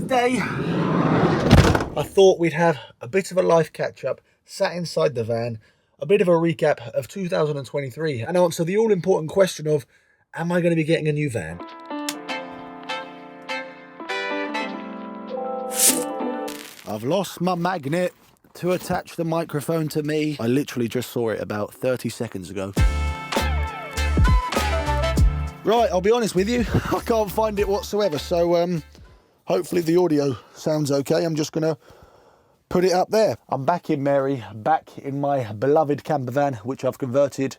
today I thought we'd have a bit of a life catch-up, sat inside the van, a bit of a recap of 2023 and answer the all-important question of, am I going to be getting a new van? I've lost my magnet to attach the microphone to me. I literally just saw it about 30 seconds ago. Right, I'll be honest with you, I can't find it whatsoever, so hopefully the audio sounds okay. I'm just gonna put it up there. I'm back in Mary, back in my beloved camper van, which I've converted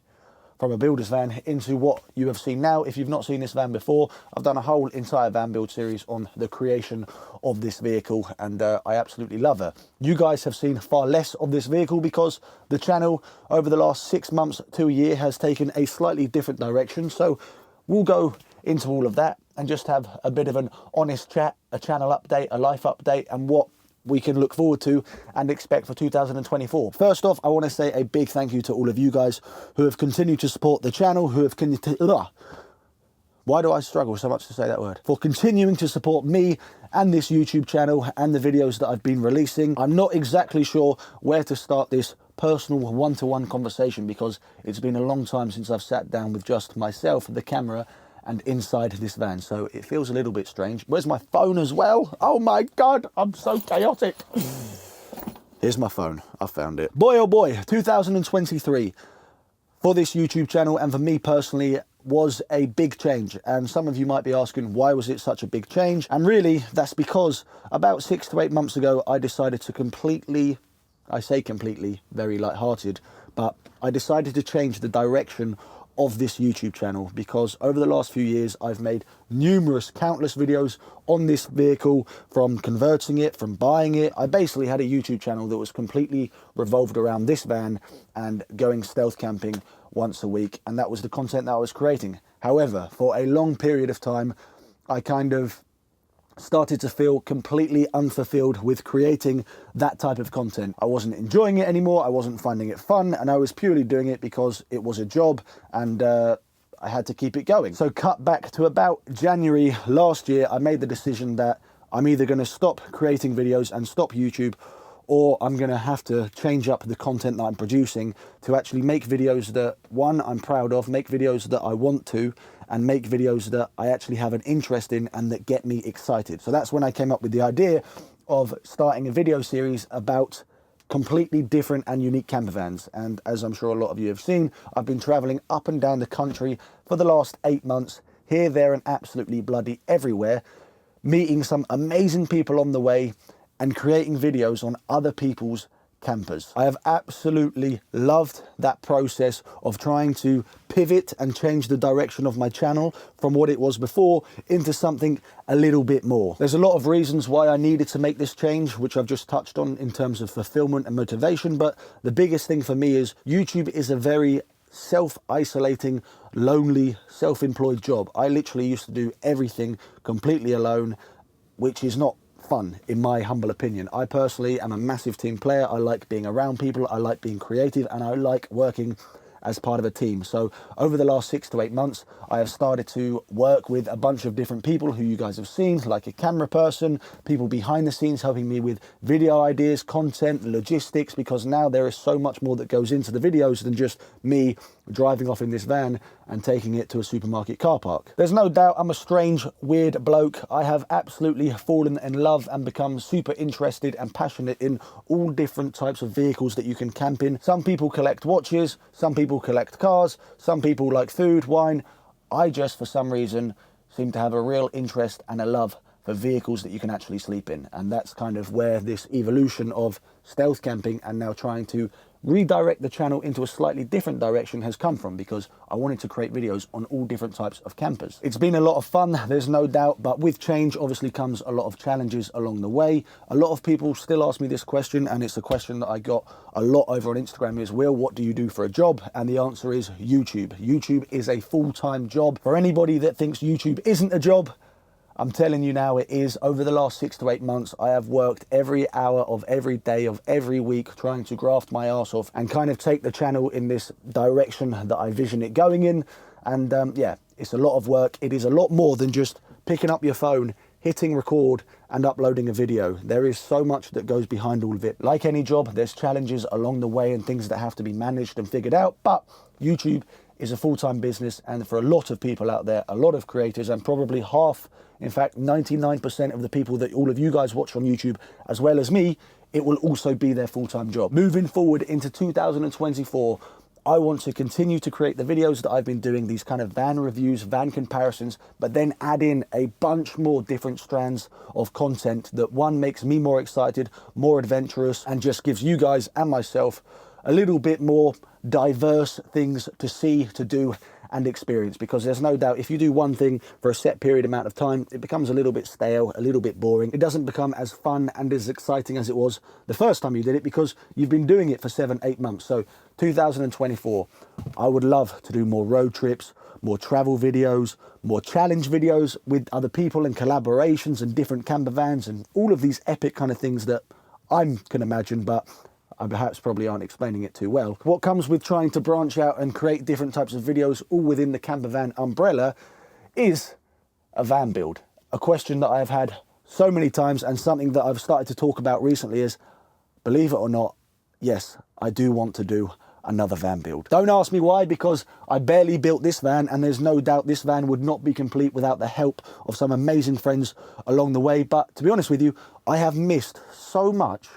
from a builder's van into what you have seen now. If you've not seen this van before, I've done a whole entire van build series on the creation of this vehicle, and I absolutely love her. You guys have seen far less of this vehicle because the channel over the last 6 months to a year has taken a slightly different direction. So we'll go into all of that and just have a bit of an honest chat, a channel update, a life update, and what we can look forward to and expect for 2024. First off, I want to say a big thank you to all of you guys who have continued to support the channel, who have why do I struggle so much to say that word? For continuing to support me and this YouTube channel and the videos that I've been releasing. I'm not exactly sure where to start this personal one-to-one conversation because it's been a long time since I've sat down with just myself, the camera, and inside this van, so it feels a little bit strange. Where's my phone as well? Oh my God, I'm so chaotic. Here's my phone, I found it. Boy oh boy, 2023 for this YouTube channel and for me personally was a big change, and some of you might be asking, why was it such a big change? And really, that's because about 6 to 8 months ago, I decided to completely, I say completely, very light-hearted, but I decided to change the direction of this YouTube channel because over the last few years I've made countless videos on this vehicle, from converting it, from buying it. I basically had a YouTube channel that was completely revolved around this van and going stealth camping once a week, and that was the content that I was creating. However, for a long period of time I kind of started to feel completely unfulfilled with creating that type of content. I wasn't enjoying it anymore, I wasn't finding it fun, and I was purely doing it because it was a job and I had to keep it going. So cut back to about January last year, I made the decision that I'm either going to stop creating videos and stop YouTube, or I'm going to have to change up the content that I'm producing to actually make videos that, one, I'm proud of, make videos that I want to, and make videos that I actually have an interest in and that get me excited. So that's when I came up with the idea of starting a video series about completely different and unique camper vans. And as I'm sure a lot of you have seen, I've been traveling up and down the country for the last 8 months, here, there, and absolutely bloody everywhere, meeting some amazing people on the way and creating videos on other people's campers. I have absolutely loved that process of trying to pivot and change the direction of my channel from what it was before into something a little bit more. There's a lot of reasons why I needed to make this change, which I've just touched on in terms of fulfillment and motivation, but the biggest thing for me is YouTube is a very self-isolating, lonely, self-employed job. I literally used to do everything completely alone, which is not fun in my humble opinion. I personally am a massive team player. I like being around people, I like being creative, and I like working as part of a team. So over the last 6 to 8 months, I have started to work with a bunch of different people who you guys have seen, like a camera person, people behind the scenes helping me with video ideas, content, logistics, because now there is so much more that goes into the videos than just me driving off in this van and taking it to a supermarket car park. There's no doubt I'm a strange, weird bloke. I have absolutely fallen in love and become super interested and passionate in all different types of vehicles that you can camp in. Some people collect watches, some people collect cars, some people like food, wine. I just, for some reason, seem to have a real interest and a love for vehicles that you can actually sleep in. And that's kind of where this evolution of stealth camping and now trying to redirect the channel into a slightly different direction has come from, because I wanted to create videos on all different types of campers. It's been a lot of fun, there's no doubt, but with change obviously comes a lot of challenges along the way. A lot of people still ask me this question, and it's a question that I got a lot over on Instagram, is, Will, what do you do for a job? And the answer is YouTube. YouTube is a full-time job. For anybody that thinks YouTube isn't a job, I'm telling you now it is. Over the last 6 to 8 months, I have worked every hour of every day of every week trying to graft my arse off and kind of take the channel in this direction that I vision it going in. And yeah, it's a lot of work. It is a lot more than just picking up your phone, hitting record and uploading a video. There is so much that goes behind all of it. Like any job, there's challenges along the way and things that have to be managed and figured out, but YouTube is a full-time business, and for a lot of people out there, a lot of creators, and probably half, in fact 99% of the people that all of you guys watch on YouTube, as well as me, it will also be their full-time job. Moving forward into 2024, I want to continue to create the videos that I've been doing, these kind of van reviews, van comparisons, but then add in a bunch more different strands of content that, one, makes me more excited, more adventurous, and just gives you guys and myself a little bit more diverse things to see, to do, and experience. Because there's no doubt, if you do one thing for a set period amount of time, it becomes a little bit stale, a little bit boring. It doesn't become as fun and as exciting as it was the first time you did it, because you've been doing it for 7-8 months. So 2024, I would love to do more road trips, more travel videos, more challenge videos with other people and collaborations and different camper vans and all of these epic kind of things that I can imagine, but I perhaps probably aren't explaining it too well. What comes with trying to branch out and create different types of videos all within the camper van umbrella is a van build. A question that I've had so many times, and something that I've started to talk about recently is, believe it or not, yes, I do want to do another van build. Don't ask me why, because I barely built this van, and there's no doubt this van would not be complete without the help of some amazing friends along the way. But to be honest with you, I have missed so much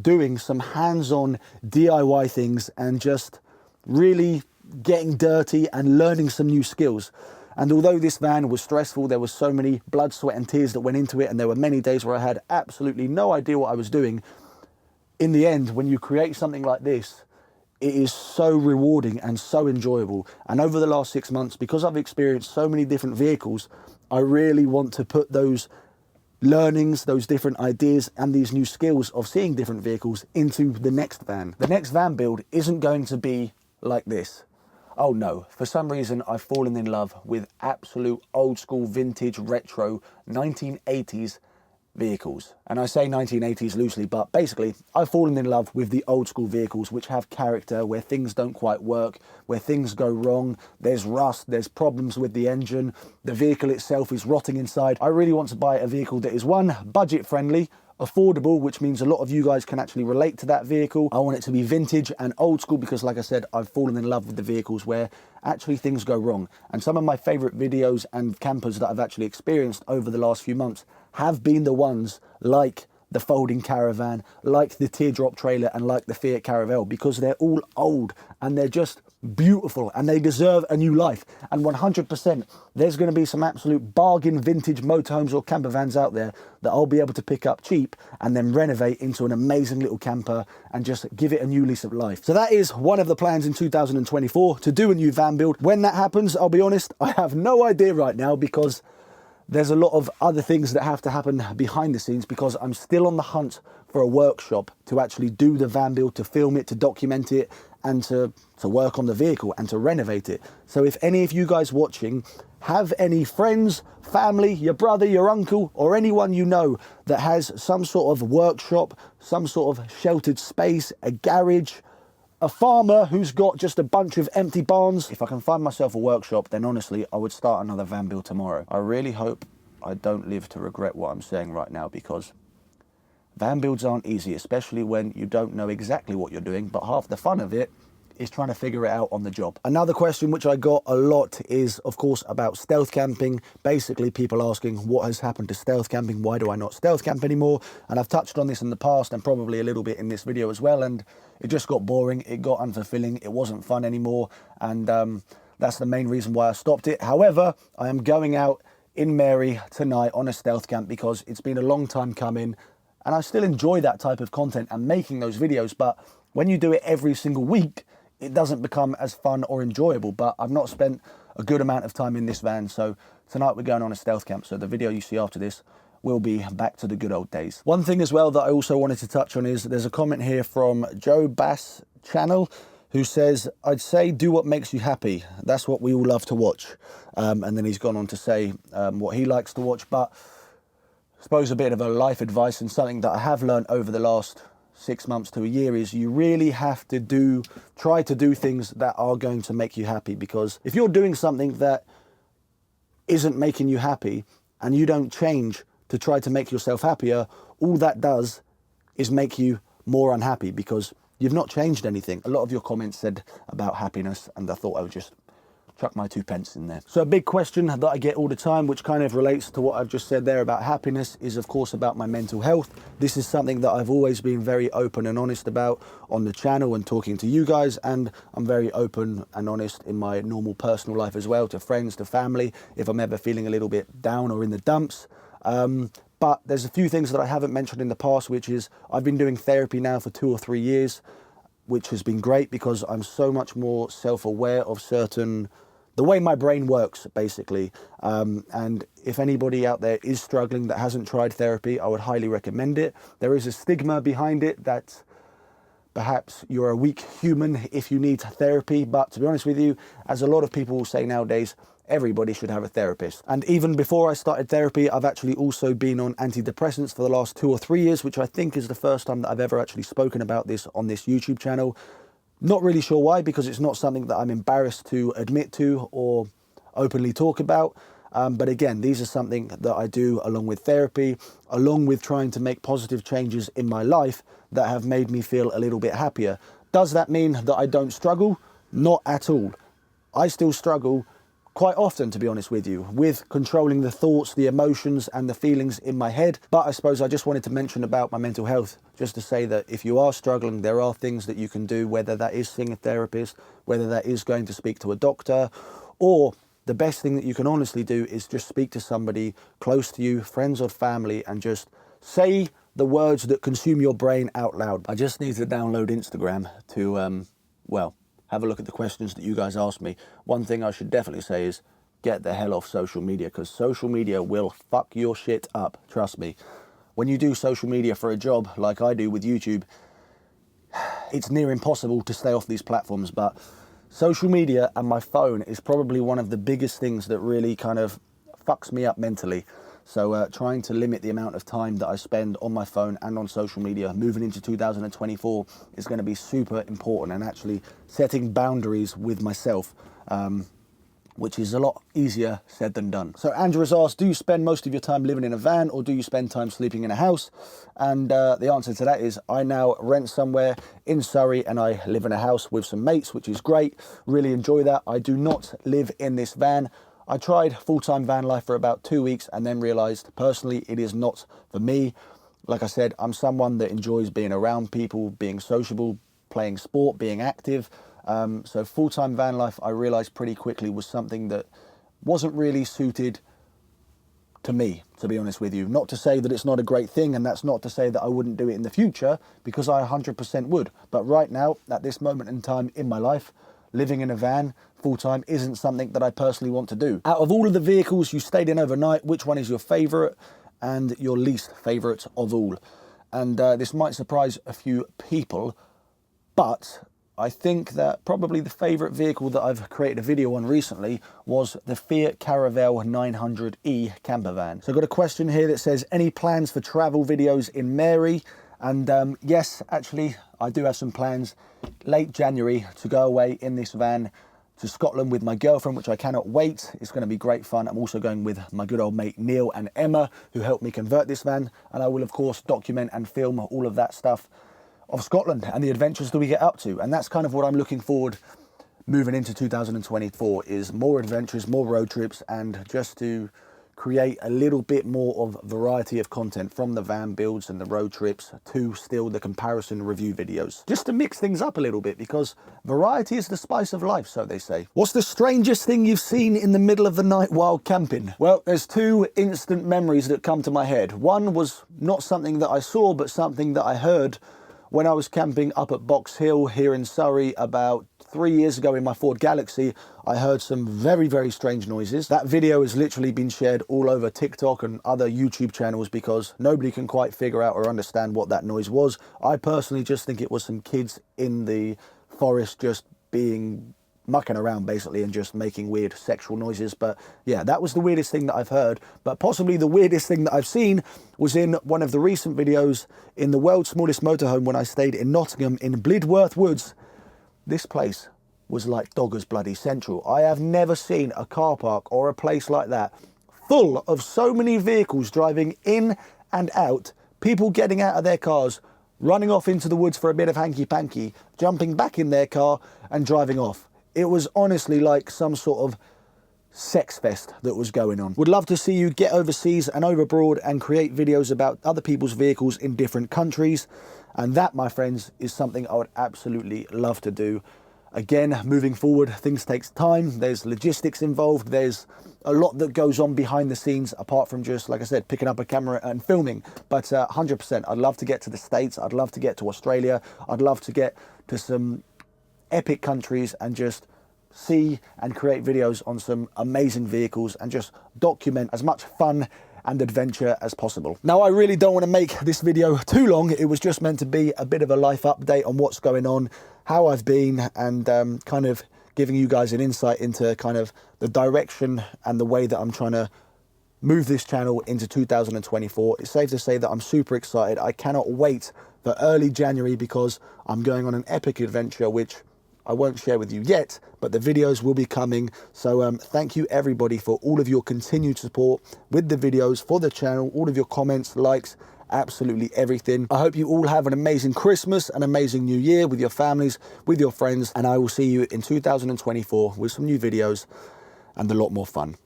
doing some hands-on DIY things and just really getting dirty and learning some new skills. And although this van was stressful, there was so many blood, sweat and tears that went into it, and there were many days where I had absolutely no idea what I was doing. In the end, when you create something like this, it is so rewarding and so enjoyable. And over the last 6 months, because I've experienced so many different vehicles, I really want to put those learnings, those different ideas and these new skills of seeing different vehicles into the next van. The next van build isn't going to be like this. Oh no, for some reason I've fallen in love with absolute old school vintage retro 1980s vehicles. And I say 1980s loosely, but basically I've fallen in love with the old school vehicles which have character, where things don't quite work, where things go wrong, there's rust, there's problems with the engine, the vehicle itself is rotting inside. I really want to buy a vehicle that is, one, budget friendly, affordable, which means a lot of you guys can actually relate to that vehicle. I want it to be vintage and old school because, like I said, I've fallen in love with the vehicles where actually things go wrong. And some of my favorite videos and campers that I've actually experienced over the last few months have been the ones like the folding caravan, like the teardrop trailer, and like the Fiat Caravelle, because they're all old and they're just beautiful and they deserve a new life. And 100%, there's going to be some absolute bargain vintage motorhomes or camper vans out there that I'll be able to pick up cheap and then renovate into an amazing little camper and just give it a new lease of life. So that is one of the plans in 2024, to do a new van build. When that happens, I'll be honest, I have no idea right now, because there's a lot of other things that have to happen behind the scenes, because I'm still on the hunt for a workshop to actually do the van build, to film it, to document it, and to work on the vehicle and to renovate it. So if any of you guys watching have any friends, family, your brother, your uncle, or anyone you know that has some sort of workshop, some sort of sheltered space, a garage, a farmer who's got just a bunch of empty barns, if I can find myself a workshop, then honestly, I would start another van build tomorrow. I really hope I don't live to regret what I'm saying right now, because van builds aren't easy, especially when you don't know exactly what you're doing, but half the fun of it is trying to figure it out on the job. Another question which I got a lot is, of course, about stealth camping. Basically, people asking what has happened to stealth camping, why do I not stealth camp anymore? And I've touched on this in the past and probably a little bit in this video as well, and it just got boring, it got unfulfilling, it wasn't fun anymore, and that's the main reason why I stopped it. However, I am going out in Mary tonight on a stealth camp because it's been a long time coming, and I still enjoy that type of content and making those videos, but when you do it every single week, it doesn't become as fun or enjoyable. But I've not spent a good amount of time in this van, so tonight we're going on a stealth camp, so the video you see after this will be back to the good old days. One thing as well that I also wanted to touch on is there's a comment here from Joe Bass channel who says, I'd say do what makes you happy. That's what we all love to watch. And then he's gone on to say what he likes to watch. But I suppose a bit of a life advice and something that I have learned over the last 6 months to a year is you really have to try to do things that are going to make you happy. Because if you're doing something that isn't making you happy and you don't change to try to make yourself happier, all that does is make you more unhappy because you've not changed anything. A lot of your comments said about happiness, and I thought I would just chuck my 2 pence in there. So a big question that I get all the time, which kind of relates to what I've just said there about happiness, is of course about my mental health. This is something that I've always been very open and honest about on the channel and talking to you guys, and I'm very open and honest in my normal personal life as well, to friends, to family, if I'm ever feeling a little bit down or in the dumps. But there's a few things that I haven't mentioned in the past, which is I've been doing therapy now for 2 or 3 years, which has been great because I'm so much more self-aware of the way my brain works, basically. And if anybody out there is struggling that hasn't tried therapy, I would highly recommend it. There is a stigma behind it that perhaps you're a weak human if you need therapy. But to be honest with you, as a lot of people will say nowadays, everybody should have a therapist. And even before I started therapy, I've actually also been on antidepressants for the last 2 or 3 years, which I think is the first time that I've ever actually spoken about this on this YouTube channel. Not really sure why, because it's not something that I'm embarrassed to admit to or openly talk about. But again, these are something that I do along with therapy, along with trying to make positive changes in my life that have made me feel a little bit happier. Does that mean that I don't struggle? Not at all. I still struggle quite often, to be honest with you, with controlling the thoughts, the emotions and the feelings in my head. But I suppose I just wanted to mention about my mental health, just to say that if you are struggling, there are things that you can do, whether that is seeing a therapist, whether that is going to speak to a doctor, or the best thing that you can honestly do is just speak to somebody close to you, friends or family, and just say the words that consume your brain out loud. I just need to download Instagram to, well, have a look at the questions that you guys asked me. One thing I should definitely say is get the hell off social media, because social media will fuck your shit up, trust me. When you do social media for a job like I do with YouTube, it's near impossible to stay off these platforms, but social media and my phone is probably one of the biggest things that really kind of fucks me up mentally. So trying to limit the amount of time that I spend on my phone and on social media moving into 2024 is going to be super important, and actually setting boundaries with myself, which is a lot easier said than done. So Andrew has asked, do you spend most of your time living in a van or do you spend time sleeping in a house? And the answer to that is I now rent somewhere in Surrey and I live in a house with some mates, which is great. Really enjoy that. I do not live in this van. I tried full-time van life for about 2 weeks and then realised personally it is not for me. Like I said, I'm someone that enjoys being around people, being sociable, playing sport, being active. So full-time van life, I realised pretty quickly, was something that wasn't really suited to me, to be honest with you. Not to say that it's not a great thing, and that's not to say that I wouldn't do it in the future, because I 100% would. But right now, at this moment in time in my life, living in a van full-time isn't something that I personally want to do. Out of all of the vehicles you stayed in overnight, which one is your favourite and your least favourite of all? And this might surprise a few people, but I think that probably the favourite vehicle that I've created a video on recently was the Fiat Caravelle 900e camper van. So I've got a question here that says, any plans for travel videos in Mary? And yes, actually, I do have some plans late January to go away in this van to Scotland with my girlfriend, which I cannot wait. It's going to be great fun. I'm also going with my good old mate Neil and Emma, who helped me convert this van. And I will, of course, document and film all of that stuff of Scotland and the adventures that we get up to. And that's kind of what I'm looking forward moving into 2024, is more adventures, more road trips, and just to create a little bit more of variety of content, from the van builds and the road trips to still the comparison review videos, just to mix things up a little bit, because variety is the spice of life, so they say. What's the strangest thing you've seen in the middle of the night while camping? Well, there's 2 instant memories that come to my head. One was not something that I saw, but something that I heard when I was camping up at Box Hill here in Surrey about 3 years ago in my Ford Galaxy. I heard some very, very strange noises. That video has literally been shared all over TikTok and other YouTube channels because nobody can quite figure out or understand what that noise was. I personally just think it was some kids in the forest just mucking around basically and just making weird sexual noises. But yeah, that was the weirdest thing that I've heard. But possibly the weirdest thing that I've seen was in one of the recent videos in the world's smallest motorhome when I stayed in Nottingham in Blidworth Woods. This place was like Dogger's bloody central. I have never seen a car park or a place like that full of so many vehicles driving in and out, people getting out of their cars, running off into the woods for a bit of hanky-panky, jumping back in their car and driving off. It was honestly like some sort of sex fest that was going on. Would love to see you get overseas and over abroad and create videos about other people's vehicles in different countries. And that, my friends, is something I would absolutely love to do. Again, moving forward, things takes time. There's logistics involved. There's a lot that goes on behind the scenes, apart from just, like I said, picking up a camera and filming. But 100%, I'd love to get to the States. I'd love to get to Australia. I'd love to get to some epic countries and just see and create videos on some amazing vehicles and just document as much fun and adventure as possible. Now, I really don't want to make this video too long. It was just meant to be a bit of a life update on what's going on, how I've been, and kind of giving you guys an insight into kind of the direction and the way that I'm trying to move this channel into 2024. It's safe to say that I'm super excited. I cannot wait for early January because I'm going on an epic adventure, which I won't share with you yet, but the videos will be coming. So thank you everybody for all of your continued support with the videos, for the channel, all of your comments, likes, absolutely everything. I hope you all have an amazing Christmas, an amazing New Year with your families, with your friends, and I will see you in 2024 with some new videos and a lot more fun.